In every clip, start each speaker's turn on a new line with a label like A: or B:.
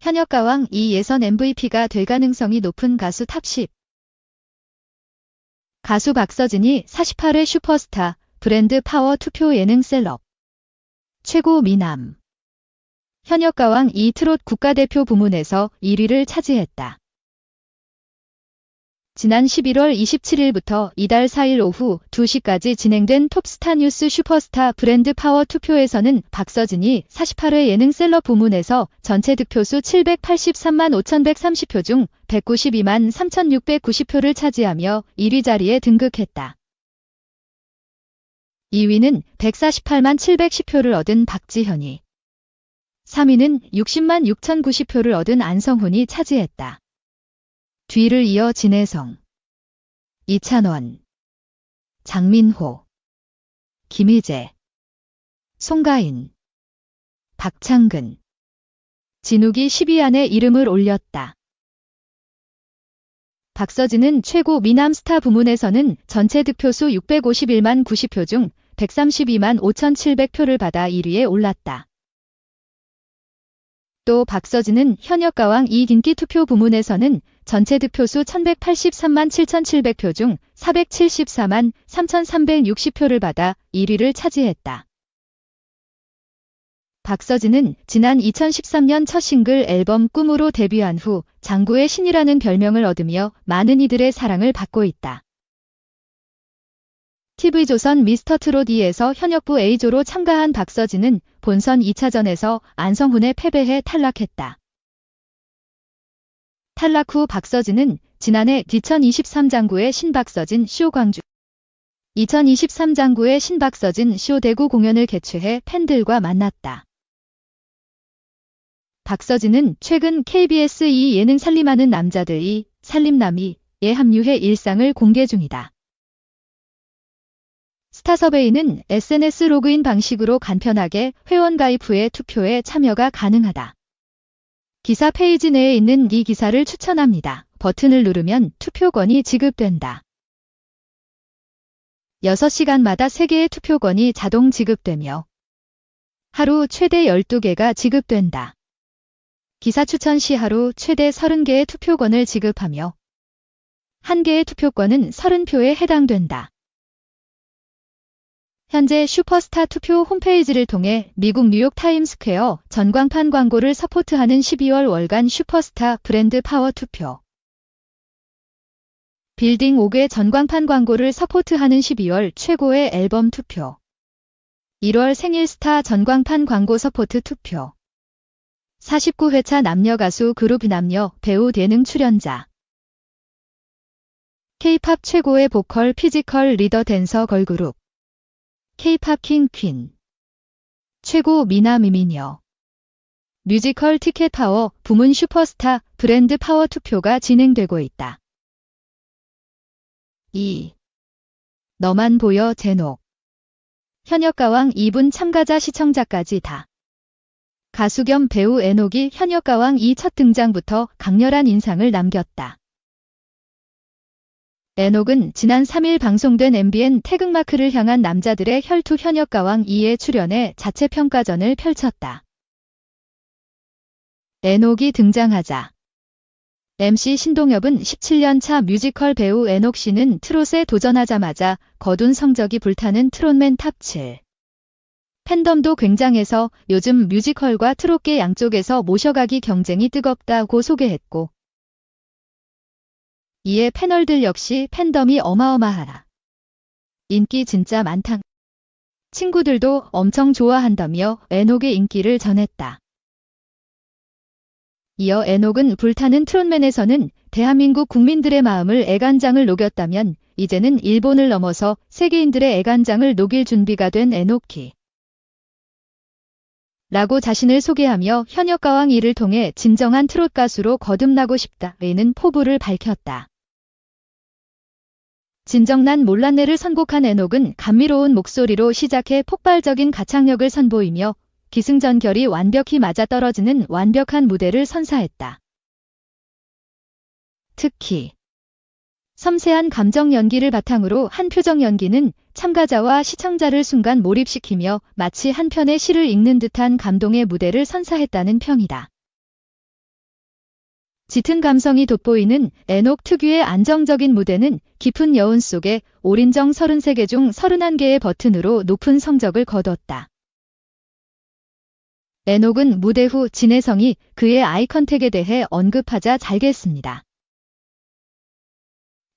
A: 현역가왕 이 예선 MVP가 될 가능성이 높은 가수 탑10. 가수 박서진이 48회 슈퍼스타 브랜드 파워 투표 예능 셀럽 최고 미남. 현역가왕 이 트롯 국가대표 부문에서 1위를 차지했다. 지난 11월 27일부터 이달 4일 오후 2시까지 진행된 톱스타 뉴스 슈퍼스타 브랜드 파워 투표에서는 박서진이 48회 예능 셀럽 부문에서 전체 득표수 783만 5,130표 중 192만 3,690표를 차지하며 1위 자리에 등극했다. 2위는 148만 710표를 얻은 박지현이, 3위는 60만 6,090표를 얻은 안성훈이 차지했다. 뒤를 이어 진혜성, 이찬원, 장민호, 김희재, 송가인, 박창근, 진욱이 10위 안에 이름을 올렸다. 박서진은 최고 미남 스타 부문에서는 전체 득표수 651만 90표 중 132만 5,700표를 받아 1위에 올랐다. 또 박서진은 현역가왕 이 인기 투표 부문에서는 전체 득표수 1,183만 7,700표 중 474만 3,360표를 받아 1위를 차지했다. 박서진은 지난 2013년 첫 싱글 앨범 꿈으로 데뷔한 후 장구의 신이라는 별명을 얻으며 많은 이들의 사랑을 받고 있다. TV조선 미스터트롯 2에서 현역부 A조로 참가한 박서진은 본선 2차전에서 안성훈에 패배해 탈락했다. 탈락 후 박서진은 지난해 2023 장구의 신박서진 쇼 광주, 2023 장구의 신박서진 쇼 대구 공연을 개최해 팬들과 만났다. 박서진은 최근 KBS 2 예능 살림하는 남자들 2 살림남이에 합류해 일상을 공개 중이다. 스타서베이는 SNS 로그인 방식으로 간편하게 회원 가입 후에 투표에 참여가 가능하다. 기사 페이지 내에 있는 이 기사를 추천합니다. 버튼을 누르면 투표권이 지급된다. 6시간마다 3개의 투표권이 자동 지급되며 하루 최대 12개가 지급된다. 기사 추천 시 하루 최대 30개의 투표권을 지급하며 1개의 투표권은 30표에 해당된다. 현재 슈퍼스타 투표 홈페이지를 통해 미국 뉴욕 타임스퀘어 전광판 광고를 서포트하는 12월 월간 슈퍼스타 브랜드 파워 투표, 빌딩 5개 전광판 광고를 서포트하는 12월 최고의 앨범 투표, 1월 생일 스타 전광판 광고 서포트 투표, 49회차 남녀 가수 그룹 남녀 배우 예능 출연자, K-팝 최고의 보컬 피지컬 리더 댄서 걸그룹, K-팝 킹 퀸, 최고 미남 미미녀, 뮤지컬 티켓 파워 부문 슈퍼스타 브랜드 파워 투표가 진행되고 있다. 2. 너만 보여 제녹. 현역가왕 2분 참가자 시청자까지 다. 가수 겸 배우 에녹이 현역가왕 2 첫 등장부터 강렬한 인상을 남겼다. 에녹은 지난 3일 방송된 MBN 태극마크를 향한 남자들의 혈투 현역가왕 2에 출연해 자체 평가전을 펼쳤다. 에녹이 등장하자 MC 신동엽은 17년차 뮤지컬 배우 에녹 씨는 트롯에 도전하자마자 거둔 성적이 불타는 트롯맨 탑7. 팬덤도 굉장해서 요즘 뮤지컬과 트롯계 양쪽에서 모셔가기 경쟁이 뜨겁다고 소개했고, 이에 패널들 역시 팬덤이 어마어마하다. 인기 진짜 많다. 친구들도 엄청 좋아한다며 에녹의 인기를 전했다. 이어 에녹은 불타는 트롯맨에서는 대한민국 국민들의 마음을 애간장을 녹였다면 이제는 일본을 넘어서 세계인들의 애간장을 녹일 준비가 된 에녹키 라고 자신을 소개하며 현역가왕 2를 통해 진정한 트롯 가수로 거듭나고 싶다는 포부를 밝혔다. 진정난 몰랐네를 선곡한 에녹은 감미로운 목소리로 시작해 폭발적인 가창력을 선보이며 기승전결이 완벽히 맞아떨어지는 완벽한 무대를 선사했다. 특히 섬세한 감정 연기를 바탕으로 한 표정 연기는 참가자와 시청자를 순간 몰입시키며 마치 한 편의 시를 읽는 듯한 감동의 무대를 선사했다는 평이다. 짙은 감성이 돋보이는 에녹 특유의 안정적인 무대는 깊은 여운 속에 올인정 33개 중 31개의 버튼으로 높은 성적을 거뒀다. 에녹은 무대 후 진혜성이 그의 아이컨택에 대해 언급하자 잘겠습니다.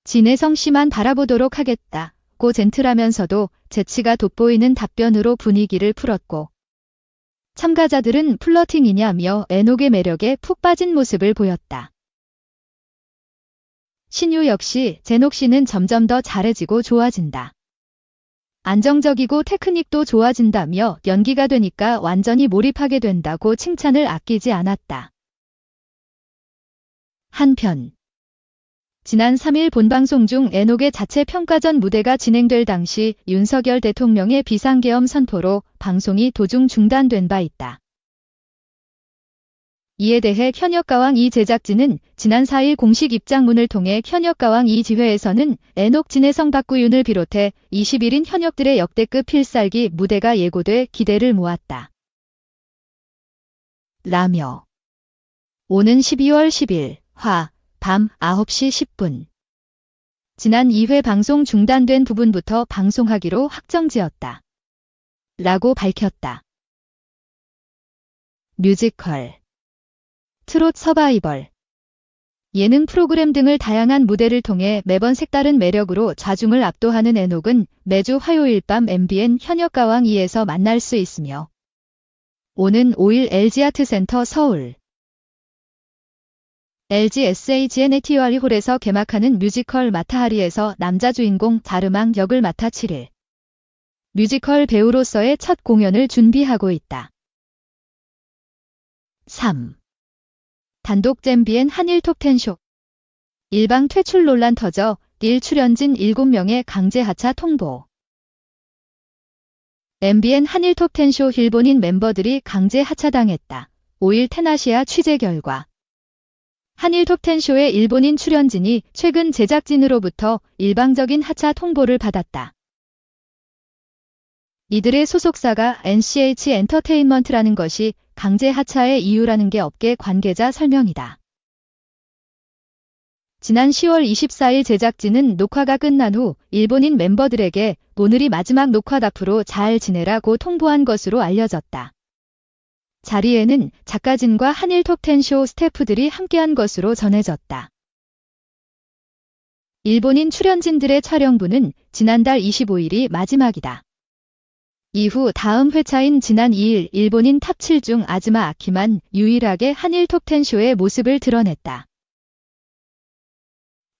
A: 진혜성 씨만 바라보도록 하겠다. 고 젠틀하면서도 재치가 돋보이는 답변으로 분위기를 풀었고 참가자들은 플러팅이냐며 에녹의 매력에 푹 빠진 모습을 보였다. 신유 역시 제녹 씨는 점점 더 잘해지고 좋아진다. 안정적이고 테크닉도 좋아진다며 연기가 되니까 완전히 몰입하게 된다고 칭찬을 아끼지 않았다. 한편 지난 3일 본방송 중 에녹의 자체 평가전 무대가 진행될 당시 윤석열 대통령의 비상계엄 선포로 방송이 도중 중단된 바 있다. 이에 대해 현역가왕 이 제작진은 지난 4일 공식 입장문을 통해 현역가왕 이 지회에서는 에녹 진혜성 박구윤을 비롯해 21인 현역들의 역대급 필살기 무대가 예고돼 기대를 모았다. 라며 오는 12월 10일 밤 9시 10분 지난 2회 방송 중단된 부분부터 방송하기로 확정지었다. 라고 밝혔다. 뮤지컬, 트롯 서바이벌, 예능 프로그램 등을 다양한 무대를 통해 매번 색다른 매력으로 좌중을 압도하는 에녹은 매주 화요일 밤 MBN 현역가왕 2에서 만날 수 있으며 오는 5일 LG아트센터 서울 LG SHNAT와리 홀에서 개막하는 뮤지컬 마타하리에서 남자 주인공 자르망 역을 맡아 7일 뮤지컬 배우로서의 첫 공연을 준비하고 있다. 3. 단독 MBN 한일 톱10쇼 일방 퇴출 논란 터져 1출연진 7명의 강제 하차 통보. MBN 한일 톱10쇼 일본인 멤버들이 강제 하차당했다. 5일 테나시아 취재 결과 한일 톱10쇼의 일본인 출연진이 최근 제작진으로부터 일방적인 하차 통보를 받았다. 이들의 소속사가 NCH 엔터테인먼트라는 것이 강제 하차의 이유라는 게 업계 관계자 설명이다. 지난 10월 24일 제작진은 녹화가 끝난 후 일본인 멤버들에게 오늘이 마지막 녹화 앞으로 잘 지내라고 통보한 것으로 알려졌다. 자리에는 작가진과 한일 톱10쇼 스태프들이 함께한 것으로 전해졌다. 일본인 출연진들의 촬영부는 지난달 25일이 마지막이다. 이후 다음 회차인 지난 2일 일본인 탑7 중 아즈마 아키만 유일하게 한일 톱10쇼의 모습을 드러냈다.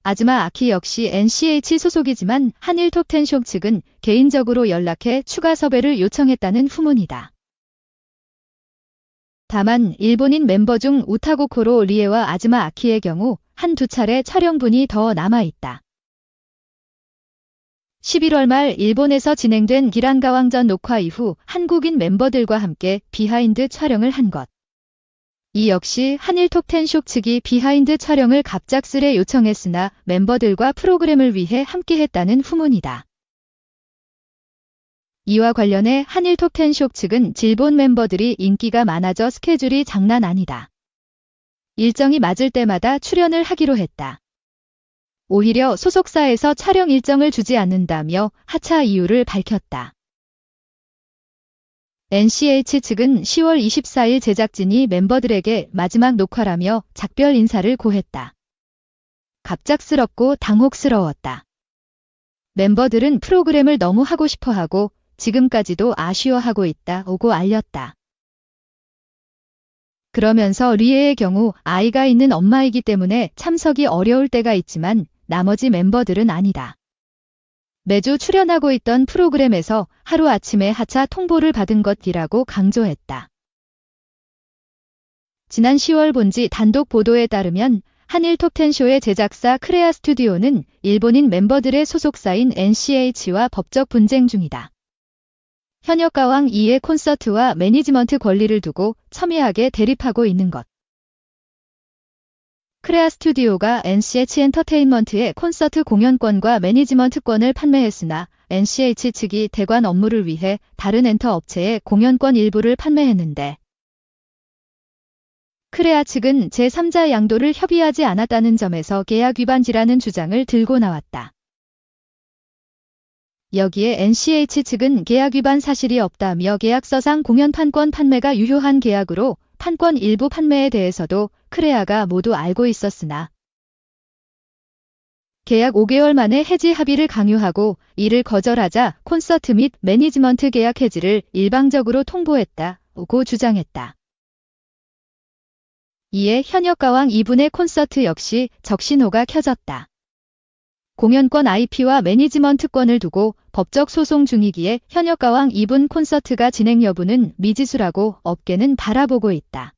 A: 아즈마 아키 역시 NCH 소속이지만 한일 톱10쇼 측은 개인적으로 연락해 추가 섭외를 요청했다는 후문이다. 다만 일본인 멤버 중 우타고코로 리에와 아즈마 아키의 경우 한두 차례 촬영분이 더 남아있다. 11월 말 일본에서 진행된 기란가왕전 녹화 이후 한국인 멤버들과 함께 비하인드 촬영을 한 것. 이 역시 한일 톱10쇼 측이 비하인드 촬영을 갑작스레 요청했으나 멤버들과 프로그램을 위해 함께했다는 후문이다. 이와 관련해 한일 톱10쇼 측은 일본 멤버들이 인기가 많아져 스케줄이 장난 아니다. 일정이 맞을 때마다 출연을 하기로 했다. 오히려 소속사에서 촬영 일정을 주지 않는다며 하차 이유를 밝혔다. NCH 측은 10월 24일 제작진이 멤버들에게 마지막 녹화라며 작별 인사를 고했다. 갑작스럽고 당혹스러웠다. 멤버들은 프로그램을 너무 하고 싶어하고 지금까지도 아쉬워하고 있다고 알렸다. 그러면서 리에의 경우 아이가 있는 엄마이기 때문에 참석이 어려울 때가 있지만 나머지 멤버들은 아니다. 매주 출연하고 있던 프로그램에서 하루아침에 하차 통보를 받은 것이라고 강조했다. 지난 10월 본지 단독 보도에 따르면 한일 톱10쇼의 제작사 크레아 스튜디오는 일본인 멤버들의 소속사인 NCH와 법적 분쟁 중이다. 현역가왕 2의 콘서트와 매니지먼트 권리를 두고 첨예하게 대립하고 있는 것. 크레아 스튜디오가 NCH 엔터테인먼트의 콘서트 공연권과 매니지먼트권을 판매했으나 NCH 측이 대관 업무를 위해 다른 엔터 업체에 공연권 일부를 판매했는데 크레아 측은 제3자 양도를 협의하지 않았다는 점에서 계약 위반지라는 주장을 들고 나왔다. 여기에 NCH 측은 계약 위반 사실이 없다며 계약서상 공연 판권 판매가 유효한 계약으로 판권 일부 판매에 대해서도 크레아가 모두 알고 있었으나 계약 5개월 만에 해지 합의를 강요하고 이를 거절하자 콘서트 및 매니지먼트 계약 해지를 일방적으로 통보했다고 주장했다. 이에 현역가왕 2분의 콘서트 역시 적신호가 켜졌다. 공연권 IP와 매니지먼트권을 두고 법적 소송 중이기에 현역가왕 2분 콘서트가 진행 여부는 미지수라고 업계는 바라보고 있다.